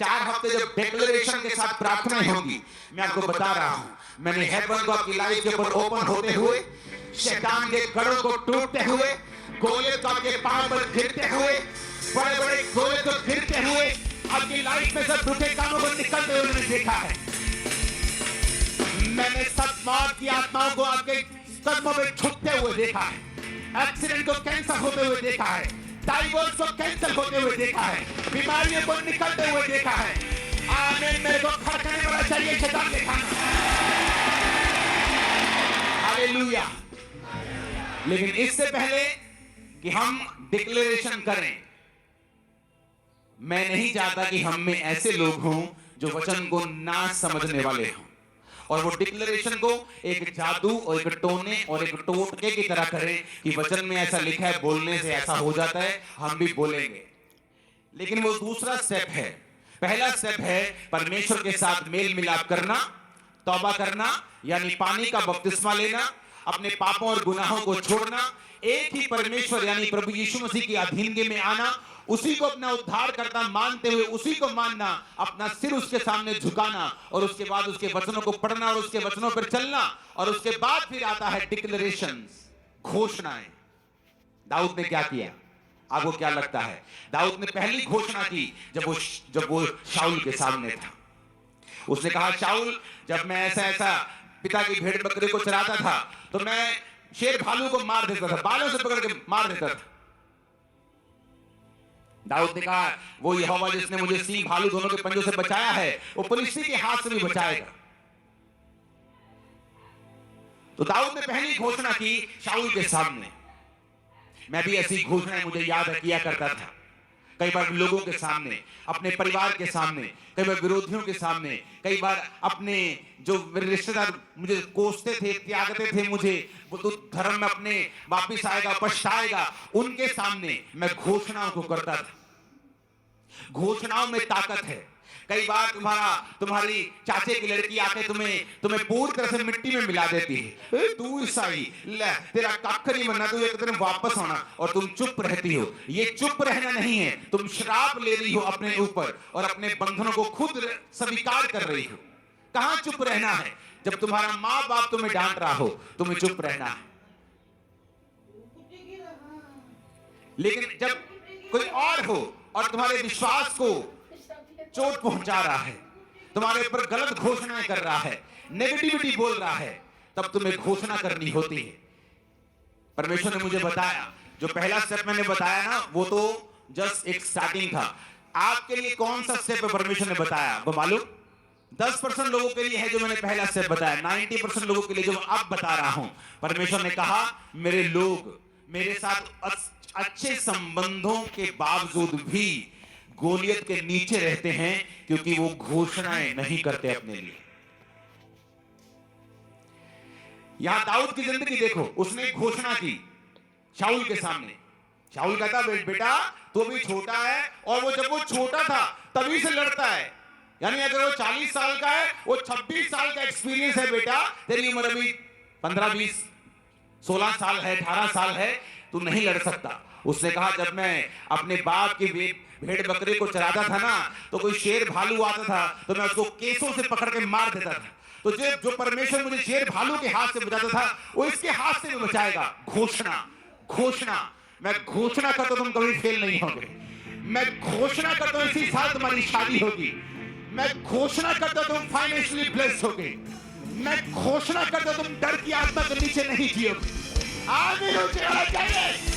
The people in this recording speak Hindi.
4 हफ्ते जब डिक्लेरेशन के साथ प्रार्थनाएं होंगी, मैं आपको बता रहा हूं, मैंने हेवन को आपकी लाइफ के ऊपर ओपन होते हुए, शैतान के गढ़ों को टूटते हुए, गोलियत आपके पांव पर गिरते हुए, बड़े बड़े गोलियत को गिरते हुए आपकी लाइफ में सब झूठे कामों को निकलते हुए मैंने देखा है। मैंने सब मौत की आत्माओं को आपके कदमों में झुकते हुए देखा है, एक्सीडेंट को कैंसिल होते हुए देखा है, डाइवोर्स को कैंसिल होते हुए देखा है, बीमारियों को निकलते हुए देखा है। आमीन। मेरे को खड़कने वाला चाहिए शैतान के खाना। हालेलुया। लेकिन इससे पहले कि हम डिक्लेरेशन करें, मैं नहीं चाहता कि हम में ऐसे लोग हों जो वचन को ना समझने वाले हों और वो डिक्लेरेशन को एक जादू और एक टोने और एक टोटके की तरह करें कि वचन में ऐसा लिखा है, बोलने से ऐसा हो जाता है, हम भी बोलेंगे। लेकिन वो दूसरा स्टेप है। पहला स्टेप है परमेश्वर के साथ मेल मिलाप करना, तौबा करना, यानी पानी का बपतिस्मा लेना, अपने पापों और गुनाहों को छोड़ना, एक ही परमेश्वर यानी प्रभु यीशु मसीह की अधीनगी में आना, उसी को अपना उद्धार करता मानते हुए उसी को मानना, अपना सिर उसके सामने झुकाना और उसके बाद उसके वचनों को पढ़ना और उसके वचनों पर चलना। और उसके बाद फिर आता है डिक्लेरेशंस, घोषणाएं। दाऊद ने क्या किया? आपको क्या लगता है? दाऊद ने पहली घोषणा की जब वो शाऊल के सामने था। उसने कहा, शाऊल, जब मैं ऐसा पिता की भेड़ बकरी को चराता था तो मैं शेर भालू को मार देता था, बालों से पकड़ के मार देता था। दाऊद ने कहा, वो यहोवा जिसने मुझे सिंह भालू दोनों के पंजों से बचाया है, वो फलिश्ती के हाथ से भी बचाएगा। तो दाऊद ने पहली घोषणा की शाऊल के सामने। मैं भी ऐसी घोषणाएं मुझे याद किया करता था, कई बार लोगों के सामने, अपने परिवार के सामने, कई बार विरोधियों के सामने, कई बार अपने जो रिश्तेदार मुझे कोसते थे, त्यागते थे मुझे, वो तो धर्म में अपने वापिस आएगा, पछताएगा, उनके सामने मैं घोषणाओं को करता था। घोषणाओं में ताकत है। कई बार तुम्हारी चाचे की लड़की आके तुम्हें पूरी तरह से मिट्टी में मिला देती है। तू ईसाई, ले तेरा कख नहीं बनना, तू एक दिन वापस आना, और तुम चुप रहती हो। ये चुप रहना नहीं है, तुम श्राप ले रही हो अपने ऊपर और अपने बंधनों को खुद स्वीकार कर रही हो। कहां चुप रहना है? जब तुम्हारा माँ बाप तुम्हें डांट रहा हो, तुम्हें चुप रहना है। लेकिन जब कोई और हो और तुम्हारे विश्वास को चोट पहुंचा रहा है, तुम्हारे ऊपर गलत घोषणाएं कर रहा है, नेगेटिविटी बोल रहा है, तब तुम्हें घोषणा करनी होती है। परमेश्वर ने मुझे बताया, जो पहला स्टेप मैंने बताया ना, वो तो जस्ट एक स्टार्टिंग था। आपके लिए कौन सा स्टेप परमेश्वर ने बताया वो मालूम? 10% लोगों के लिए है जो मैंने पहला स्टेप बताया, 90% लोगों के लिए जो अब बता रहा हूं। परमेश्वर ने कहा, मेरे लोग मेरे साथ अच्छे संबंधों के बावजूद भी गोलियत के नीचे रहते हैं, क्योंकि वो घोषणाएं नहीं करते अपने लिए। यहां दाऊद की जिंदगी देखो, उसने एक घोषणा की शाऊल के सामने। शाऊल कहता, बेटा तू अभी छोटा है, और वो जब वो छोटा था तभी से लड़ता है। यानी अगर वो 40 साल का है, वो 26 साल का एक्सपीरियंस है बेटा, तेरी उम्र अभी 15, 20, 16 साल है, 18 साल है, तू नहीं लड़ सकता। उसने कहा, जब मैं अपने बाप की भेड़ बकरी को चराता था ना, तो कोई शेर भालू आता था तो मैं उसको केसों से पकड़ के मार देता था। तो जो परमेश्वर मुझे शेर भालू के हाथ से बचाता था, वो इसके हाथ से भी बचाएगा। घोषणा। मैं घोषणा करता हूं तुम कभी फेल नहीं होगे। मैं घोषणा करता हूं इसी साल तुम्हारी शादी होगी। मैं घोषणा करता हूं तुम फाइनेंशियली ब्लेस्ड होगे। मैं घोषणा करता हूं तुम डर की आत्मा के नीचे नहीं जियोगे। आमीन हो जाए।